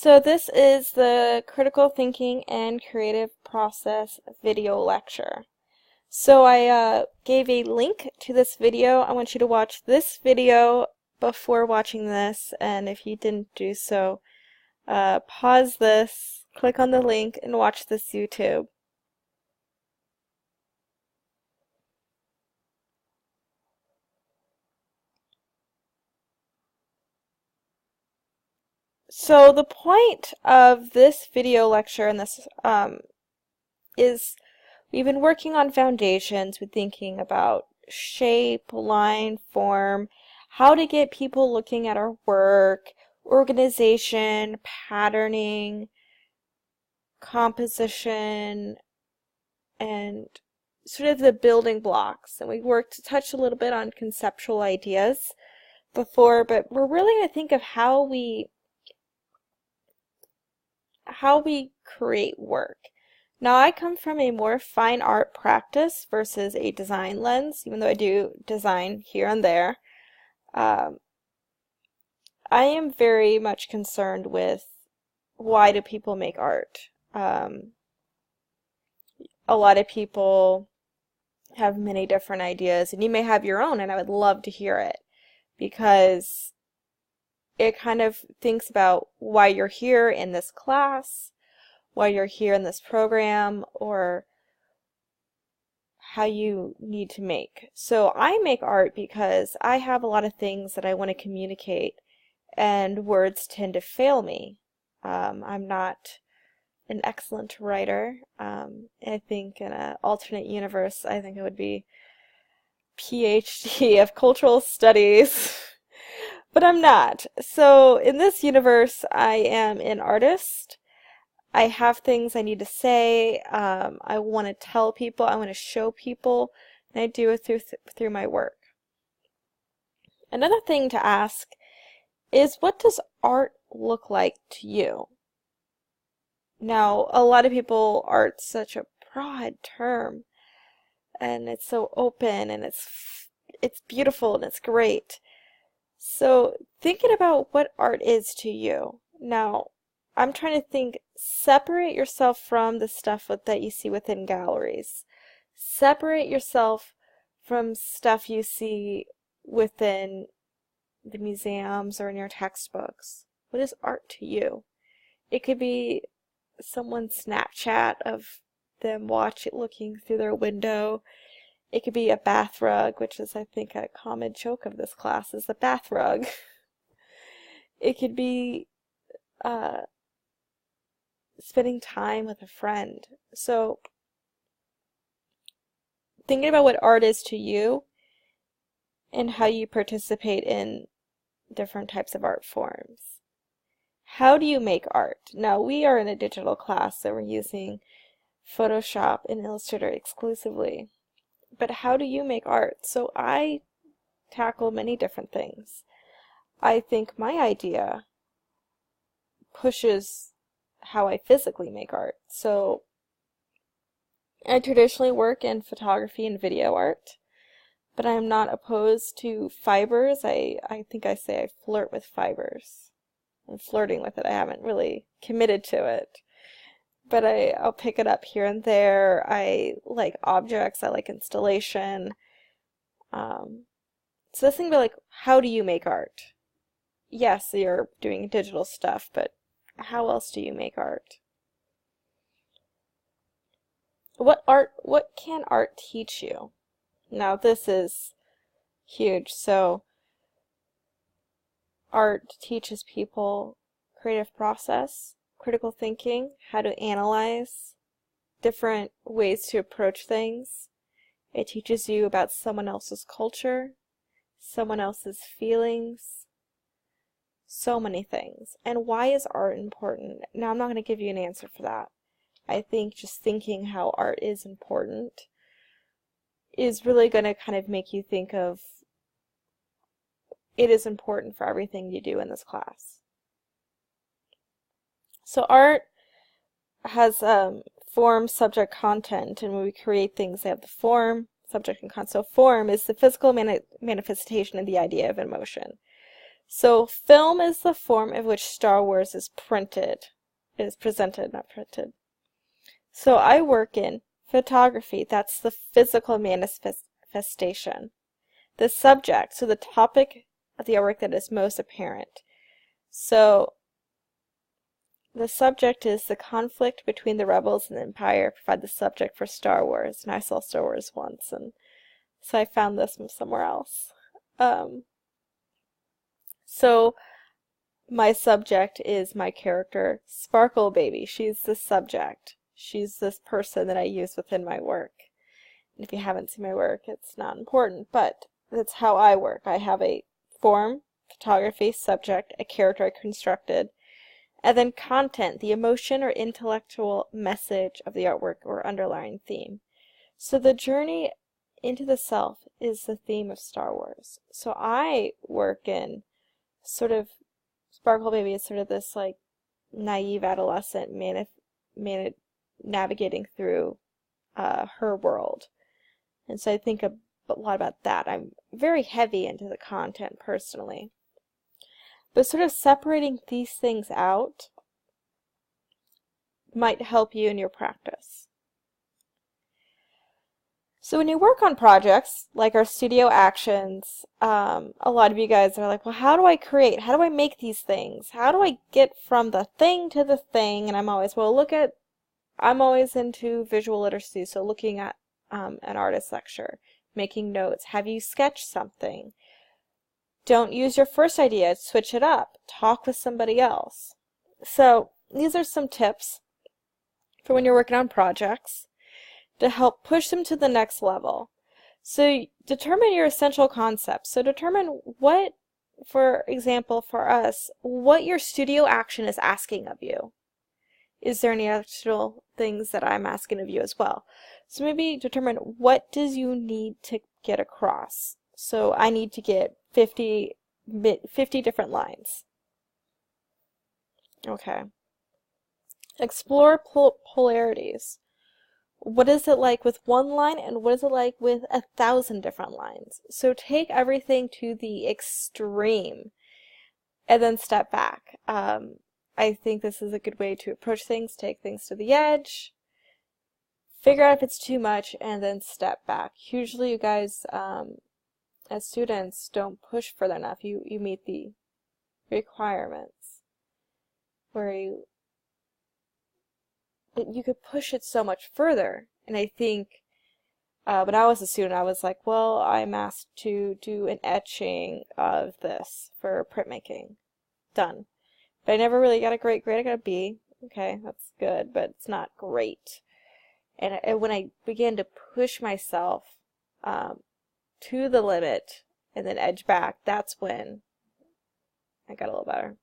So this is the Critical Thinking and Creative Process video lecture. So I gave a link to this video. I want you to watch this video before watching this, and if you didn't do so, pause this, click on the link, and watch this YouTube. So the point of this video lecture and this is we've been working on foundations. We're thinking about shape, line, form, how to get people looking at our work, organization, patterning, composition, and sort of the building blocks. And we touched a little bit on conceptual ideas before, but we're really going to think of how we create work. Now, I come from a more fine art practice versus a design lens, even though I do design here and there. I am very much concerned with why do people make art. A lot of people have many different ideas, and you may have your own, and I would love to hear it, because it kind of thinks about why you're here in this class, why you're here in this program, or how you need to make. So I make art because I have a lot of things that I want to communicate, and words tend to fail me. I'm not an excellent writer. I think in an alternate universe, I think it would be PhD of cultural studies. But I'm not. So in this universe, I am an artist. I have things I need to say. I want to tell people. I want to show people, and I do it through my work. Another thing to ask is, what does art look like to you? Now, a lot of people, art's such a broad term, and it's so open, and it's beautiful, and it's great. So thinking about what art is to you. Now, I'm trying to think, separate yourself from the stuff that you see within galleries. Separate yourself from stuff you see within the museums or in your textbooks. What is art to you? It could be someone's Snapchat of them looking through their window. It could be a bath rug, which is, I think, a common joke of this class, is the bath rug. It could be spending time with a friend. So, thinking about what art is to you and how you participate in different types of art forms. How do you make art? Now, we are in a digital class, so we're using Photoshop and Illustrator exclusively. But how do you make art? So I tackle many different things. I think my idea pushes how I physically make art. So I traditionally work in photography and video art, but I am not opposed to fibers. I think I say I flirt with fibers. I'm flirting with it. I haven't really committed to it. But I'll pick it up here and there. I like objects. I like installation. So this thing about, like, how do you make art? Yes, you're doing digital stuff, but how else do you make art? What can art teach you? Now, this is huge. So art teaches people creative process, critical thinking, how to analyze, different ways to approach things. It teaches you about someone else's culture, someone else's feelings, so many things. And why is art important? Now, I'm not going to give you an answer for that. I think just thinking how art is important is really going to kind of make you think of it is important for everything you do in this class. So art has form, subject, content, and when we create things, they have the form, subject, and content. So form is the physical manifestation of the idea of emotion. So film is the form in which Star Wars is presented, not printed. So I work in photography. That's the physical manifestation. The subject, so the topic of the artwork that is most apparent. So the subject is the conflict between the rebels and the Empire. Provide the subject for Star Wars. And I saw Star Wars once, and so I found this from somewhere else. So my subject is my character, Sparkle Baby. She's the subject. She's this person that I use within my work. And if you haven't seen my work, it's not important, but that's how I work. I have a form, photography, subject, a character I constructed, and then content, the emotion or intellectual message of the artwork or underlying theme. So the journey into the self is the theme of Star Wars. So I work in sort of, Sparkle Baby is sort of this like naive adolescent navigating through her world. And so I think a lot about that. I'm very heavy into the content personally. But sort of separating these things out might help you in your practice. So when you work on projects, like our studio actions, a lot of you guys are like, well, how do I create? How do I make these things? How do I get from the thing to the thing? And I'm always, I'm always into visual literacy, so looking at an artist lecture, making notes. Have you sketched something? Don't use your first idea, switch it up. Talk with somebody else. So these are some tips for when you're working on projects to help push them to the next level. So determine your essential concepts. So determine what, for example, for us, what your studio action is asking of you. Is there any actual things that I'm asking of you as well? So maybe determine what does you need to get across. So I need to get 50 different lines. Okay. Explore polarities. What is it like with one line and what is it like with 1,000 different lines? So take everything to the extreme and then step back. I think this is a good way to approach things, take things to the edge, figure out if it's too much, and then step back. Usually you guys, as students, don't push further enough. You meet the requirements where you could push it so much further. And I think when I was a student, I was like, well, I'm asked to do an etching of this for printmaking. Done. But I never really got a great grade. I got a B. Okay, that's good, but it's not great. And when I began to push myself to the limit and then edge back, that's when I got a little better.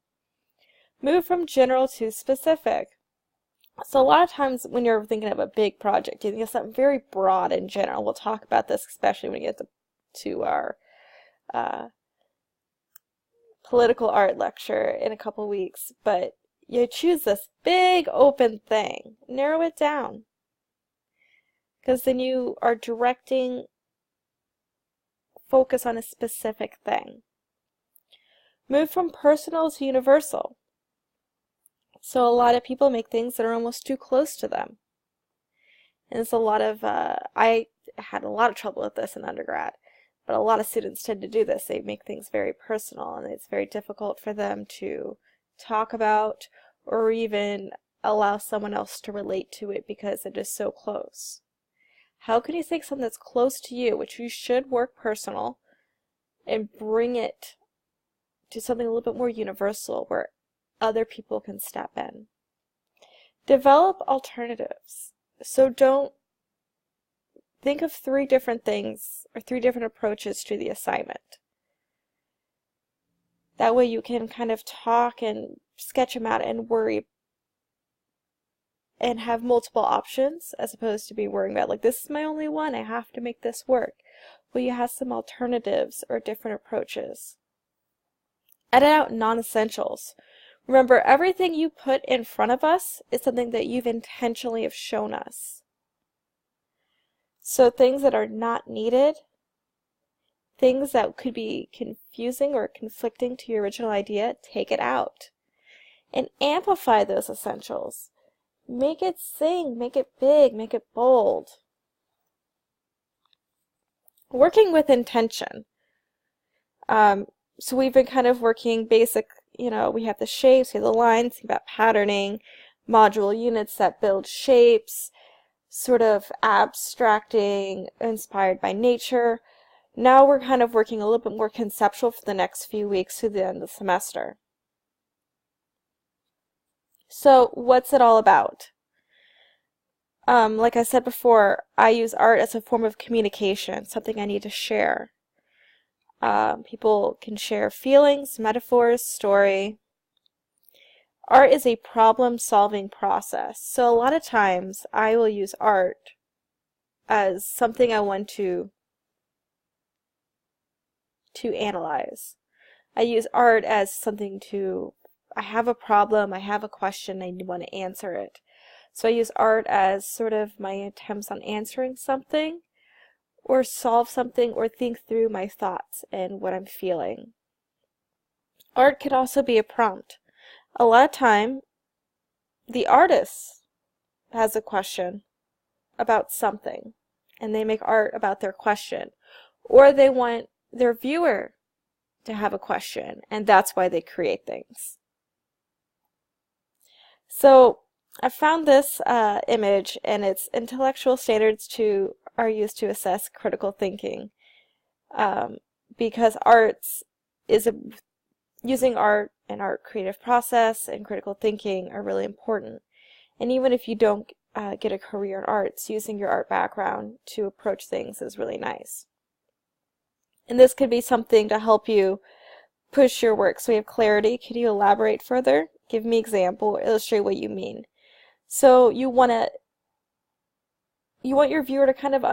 Move from general to specific. So a lot of times when you're thinking of a big project, you think of something very broad and general. We'll talk about this especially when we get to our political art lecture in a couple weeks. But you choose this big open thing. Narrow it down. Because then you are directing focus on a specific thing. Move from personal to universal. So a lot of people make things that are almost too close to them. And it's a lot of, I had a lot of trouble with this in undergrad, but a lot of students tend to do this. They make things very personal, and it's very difficult for them to talk about or even allow someone else to relate to it because it is so close. How can you take something that's close to you, which you should work personal, and bring it to something a little bit more universal where other people can step in? Develop alternatives. So don't think of 3 different things or 3 different approaches to the assignment. That way you can kind of talk and sketch them out and worry and have multiple options as opposed to be worrying about, like, this is my only one, I have to make this work. Well, you have some alternatives or different approaches. Edit out non-essentials. Remember, everything you put in front of us is something that you've intentionally have shown us. So things that are not needed, things that could be confusing or conflicting to your original idea, take it out. And amplify those essentials. Make it sing, make it big, make it bold. Working with intention. So we've been kind of working basic, we have the shapes, we have the lines, think about patterning, module units that build shapes, sort of abstracting, inspired by nature. Now we're kind of working a little bit more conceptual for the next few weeks through the end of the semester. So what's it all about? Like I said before, I use art as a form of communication, something I need to share. People can share feelings, metaphors, story. Art is a problem-solving process. So a lot of times I will use art as something I want to analyze. I use art as something I have a problem, I have a question, I want to answer it. So I use art as sort of my attempts on answering something, or solve something, or think through my thoughts and what I'm feeling. Art can also be a prompt. A lot of time, the artist has a question about something, and they make art about their question. Or they want their viewer to have a question, and that's why they create things. So I found this image, and its intellectual standards are used to assess critical thinking, because using art and art creative process and critical thinking are really important. And even if you don't get a career in arts, using your art background to approach things is really nice. And this could be something to help you push your work so you have clarity. Could you elaborate further? Give me an example or illustrate what you mean. So you want your viewer to kind of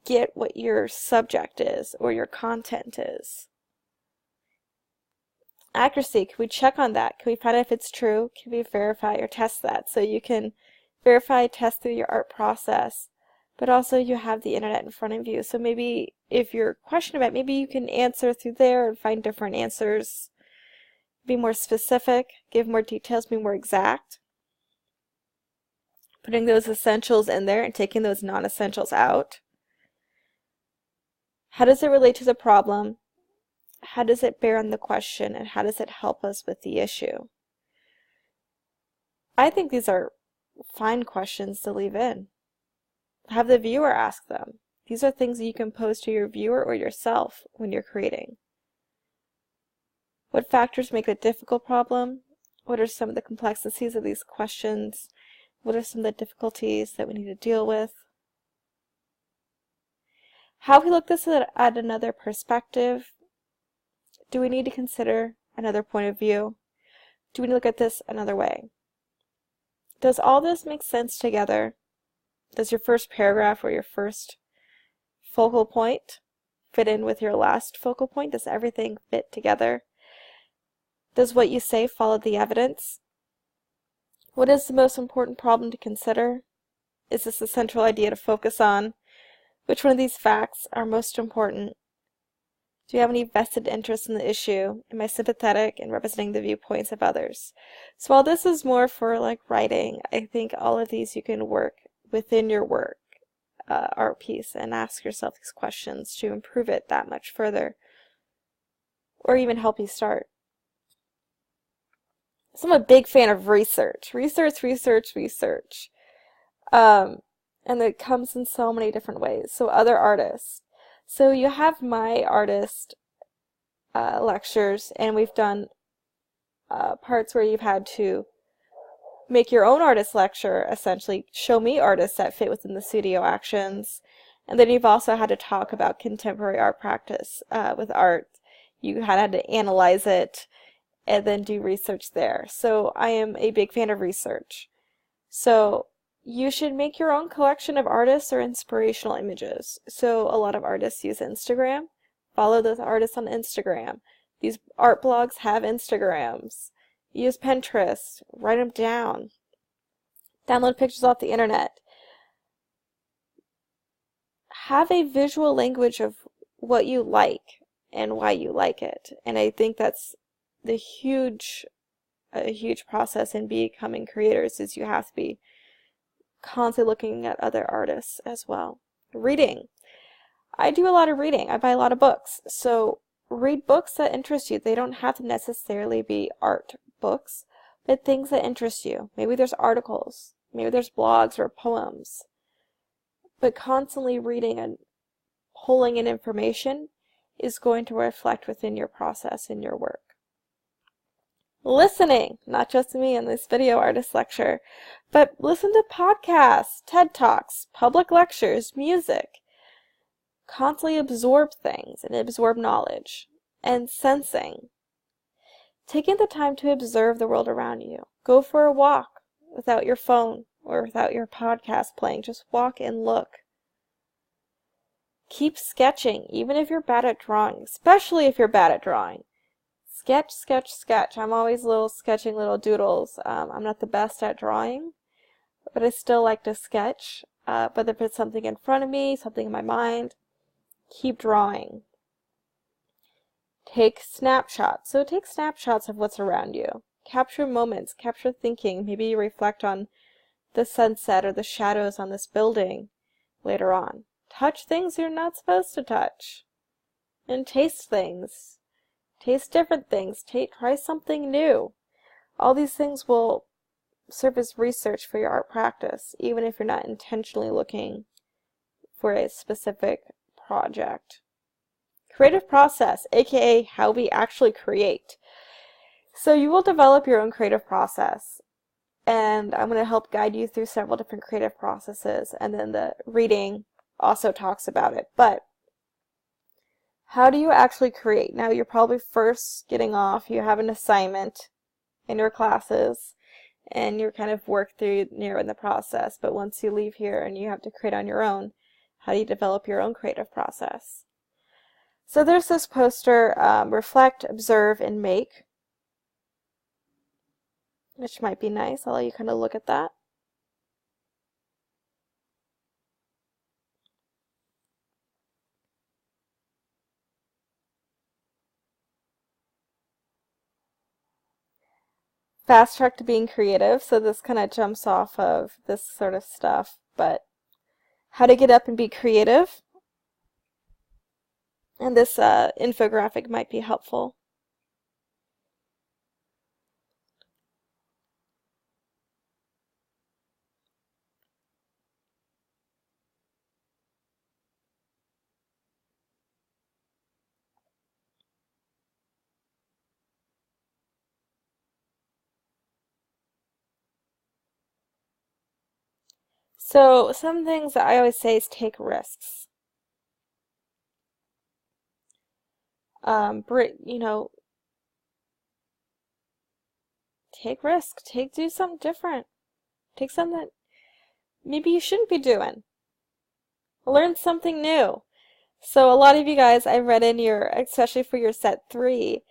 get what your subject is or your content is. Accuracy, can we check on that? Can we find out if it's true? Can we verify or test that? So you can verify, test through your art process, but also you have the internet in front of you. So maybe if you're questioning about it, maybe you can answer through there and find different answers. Be more specific, give more details, be more exact. Putting those essentials in there and taking those non-essentials out. How does it relate to the problem? How does it bear on the question, and how does it help us with the issue? I think these are fine questions to leave in. Have the viewer ask them. These are things that you can pose to your viewer or yourself when you're creating. What factors make it a difficult problem? What are some of the complexities of these questions? What are some of the difficulties that we need to deal with? How we look this at another perspective? Do we need to consider another point of view? Do we need to look at this another way? Does all this make sense together? Does your first paragraph or your first focal point fit in with your last focal point? Does everything fit together? Does what you say follow the evidence? What is the most important problem to consider? Is this the central idea to focus on? Which one of these facts are most important? Do you have any vested interest in the issue? Am I sympathetic in representing the viewpoints of others? So while this is more for like writing, I think all of these you can work within your work, art piece, and ask yourself these questions to improve it that much further, or even help you start. So I'm a big fan of research. And it comes in so many different ways. So other artists. So you have my artist lectures, and we've done parts where you've had to make your own artist lecture, essentially show me artists that fit within the studio actions. And then you've also had to talk about contemporary art practice with art. You had to analyze it and then do research there. So I am a big fan of research. So you should make your own collection of artists or inspirational images. So a lot of artists use Instagram. Follow those artists on Instagram. These art blogs have Instagrams. Use Pinterest. Write them down. Download pictures off the internet. Have a visual language of what you like and why you like it. And I think that's a huge process in becoming creators, is you have to be constantly looking at other artists as well. Reading. I do a lot of reading. I buy a lot of books. So read books that interest you. They don't have to necessarily be art books, but things that interest you. Maybe there's articles. Maybe there's blogs or poems. But constantly reading and pulling in information is going to reflect within your process and your work. Listening, not just me in this video artist lecture, but listen to podcasts, TED Talks, public lectures, music. Constantly absorb things and absorb knowledge. And sensing. Taking the time to observe the world around you. Go for a walk without your phone or without your podcast playing. Just walk and look. Keep sketching, even if you're bad at drawing, especially if you're bad at drawing. Sketch, sketch, sketch. I'm always sketching little doodles. I'm not the best at drawing, but I still like to sketch. But if it's something in front of me, something in my mind, keep drawing. Take snapshots. So take snapshots of what's around you. Capture moments, capture thinking. Maybe you reflect on the sunset or the shadows on this building later on. Touch things you're not supposed to touch. And taste things. Taste different things. Try something new. All these things will serve as research for your art practice, even if you're not intentionally looking for a specific project. Creative process, aka how we actually create. So you will develop your own creative process, and I'm going to help guide you through several different creative processes, and then the reading also talks about it. But how do you actually create? Now you're probably first getting off, you have an assignment in your classes, and you're kind of work through near in the process. But once you leave here and you have to create on your own, how do you develop your own creative process? So there's this poster, reflect, observe, and make, which might be nice. I'll let you kind of look at that. Fast track to being creative, so this kind of jumps off of this sort of stuff, but how to get up and be creative. And this infographic might be helpful. So some things that I always say is take risks. Take risks. Do something different. Take something that maybe you shouldn't be doing. Learn something new. So a lot of you guys, I read in your, especially for your set 3,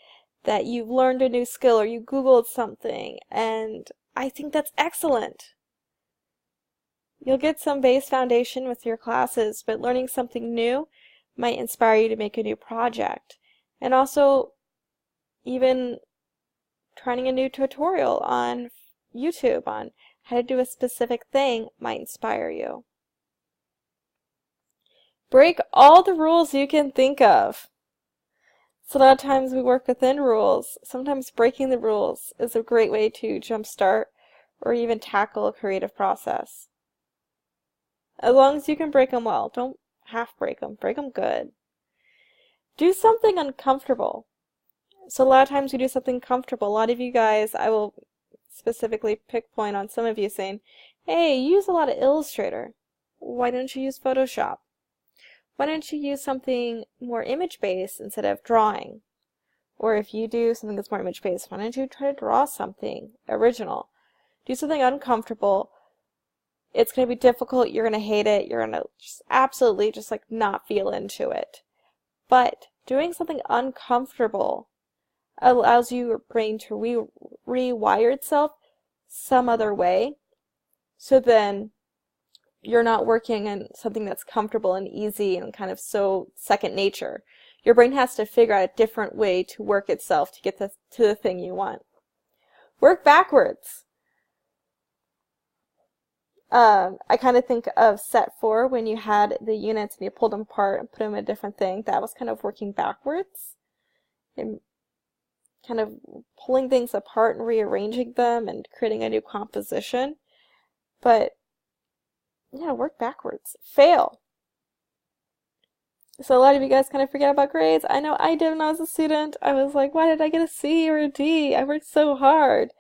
that you've learned a new skill or you Googled something, and I think that's excellent. You'll get some base foundation with your classes, but learning something new might inspire you to make a new project. And also, even trying a new tutorial on YouTube on how to do a specific thing might inspire you. Break all the rules you can think of. So a lot of times we work within rules. Sometimes breaking the rules is a great way to jumpstart or even tackle a creative process. As long as you can break them well. Don't half break them. Break them good. Do something uncomfortable. So a lot of times we do something comfortable. A lot of you guys, I will specifically pick point on some of you saying, hey, you use a lot of Illustrator. Why don't you use Photoshop? Why don't you use something more image-based instead of drawing? Or if you do something that's more image-based, why don't you try to draw something original? Do something uncomfortable. It's going to be difficult. You're going to hate it. You're going to just absolutely just like not feel into it. But doing something uncomfortable allows your brain to rewire itself some other way. So then you're not working in something that's comfortable and easy and kind of so second nature. Your brain has to figure out a different way to work itself to get to the thing you want. Work backwards. I kind of think of set 4 when you had the units and you pulled them apart and put them in a different thing. That was kind of working backwards and kind of pulling things apart and rearranging them and creating a new composition. But yeah, work backwards. Fail. So a lot of you guys kind of forget about grades. I know I did when I was a student. I was like, why did I get a C or a D? I worked so hard.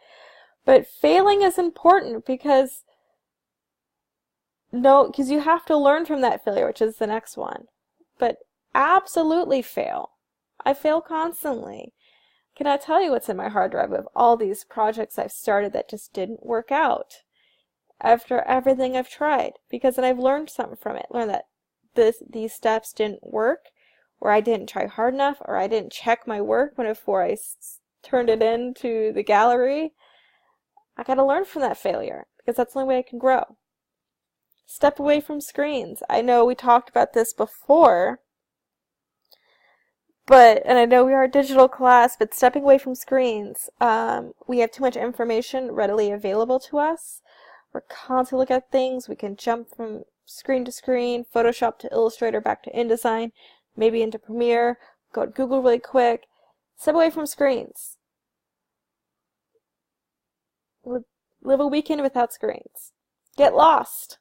But failing is important because you have to learn from that failure, which is the next one. But absolutely fail. I fail constantly. Can I tell you what's in my hard drive of all these projects I've started that just didn't work out after everything I've tried? Because then I've learned something from it. Learned that these steps didn't work, or I didn't try hard enough, or I didn't check my work before I turned it into the gallery. I got to learn from that failure because that's the only way I can grow. Step away from screens. I know we talked about this before, and I know we are a digital class, but stepping away from screens, we have too much information readily available to us. We're constantly looking at things. We can jump from screen to screen, Photoshop to Illustrator, back to InDesign, maybe into Premiere, go to Google really quick. Step away from screens. Live a weekend without screens. Get lost.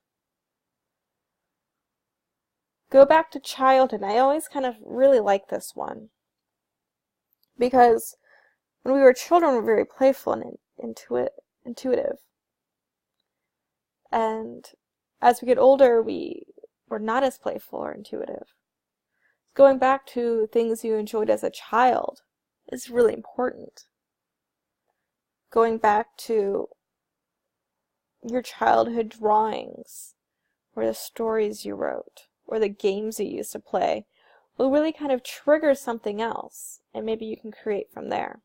Go back to childhood. I always kind of really like this one because when we were children, we were very playful and intuitive. And as we get older, we're not as playful or intuitive. Going back to things you enjoyed as a child is really important. Going back to your childhood drawings or the stories you wrote or the games you used to play will really kind of trigger something else, and maybe you can create from there.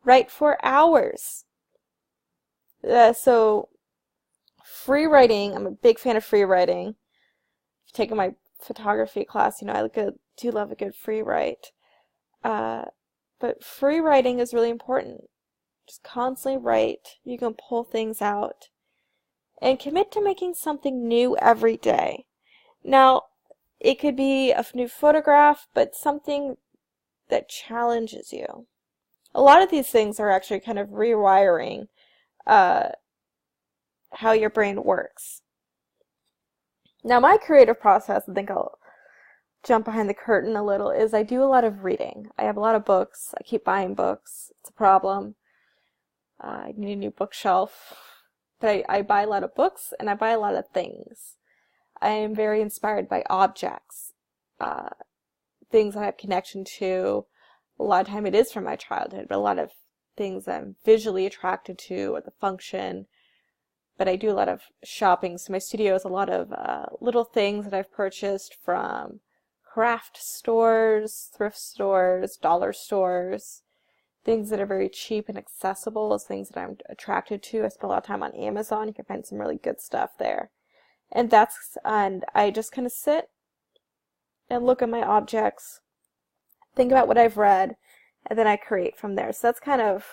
Write for hours. So free writing, I'm a big fan of free writing. If you've taken my photography class, I do love a good free write. But free writing is really important. Just constantly write. You can pull things out. And commit to making something new every day. Now, it could be a new photograph, but something that challenges you. A lot of these things are actually kind of rewiring how your brain works. Now, my creative process, I think I'll jump behind the curtain a little, is I do a lot of reading. I have a lot of books. I keep buying books. It's a problem. I need a new bookshelf. But I buy a lot of books, and I buy a lot of things. I am very inspired by objects, things I have connection to. A lot of time it is from my childhood, but a lot of things I'm visually attracted to or the function. But I do a lot of shopping, so my studio is a lot of little things that I've purchased from craft stores, thrift stores, dollar stores, things that are very cheap and accessible as things that I'm attracted to. I spend a lot of time on Amazon. You can find some really good stuff there. And I just kind of sit and look at my objects, think about what I've read, and then I create from there. So that's kind of,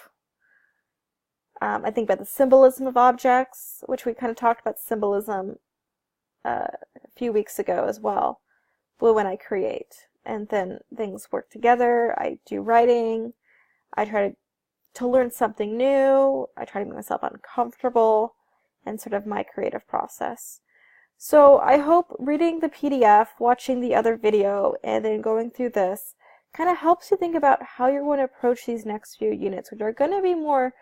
I think about the symbolism of objects, which we kind of talked about symbolism a few weeks ago as well, but when I create. And then things work together. I do writing. I try to learn something new. I try to make myself uncomfortable, and sort of my creative process. So I hope reading the PDF, watching the other video, and then going through this kind of helps you think about how you're going to approach these next few units, which are going to be more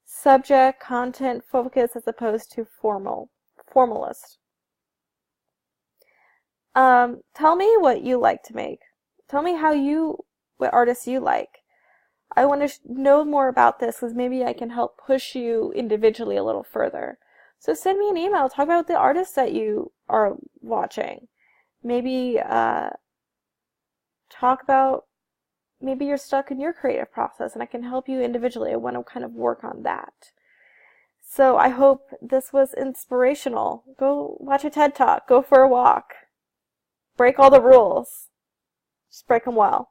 subject, content focused as opposed to formalist. Tell me what you like to make. Tell me what artists you like. I want to know more about this because maybe I can help push you individually a little further. So send me an email. Talk about the artists that you are watching. Maybe talk about maybe you're stuck in your creative process and I can help you individually. I want to kind of work on that. So I hope this was inspirational. Go watch a TED Talk. Go for a walk. Break all the rules. Just break them well.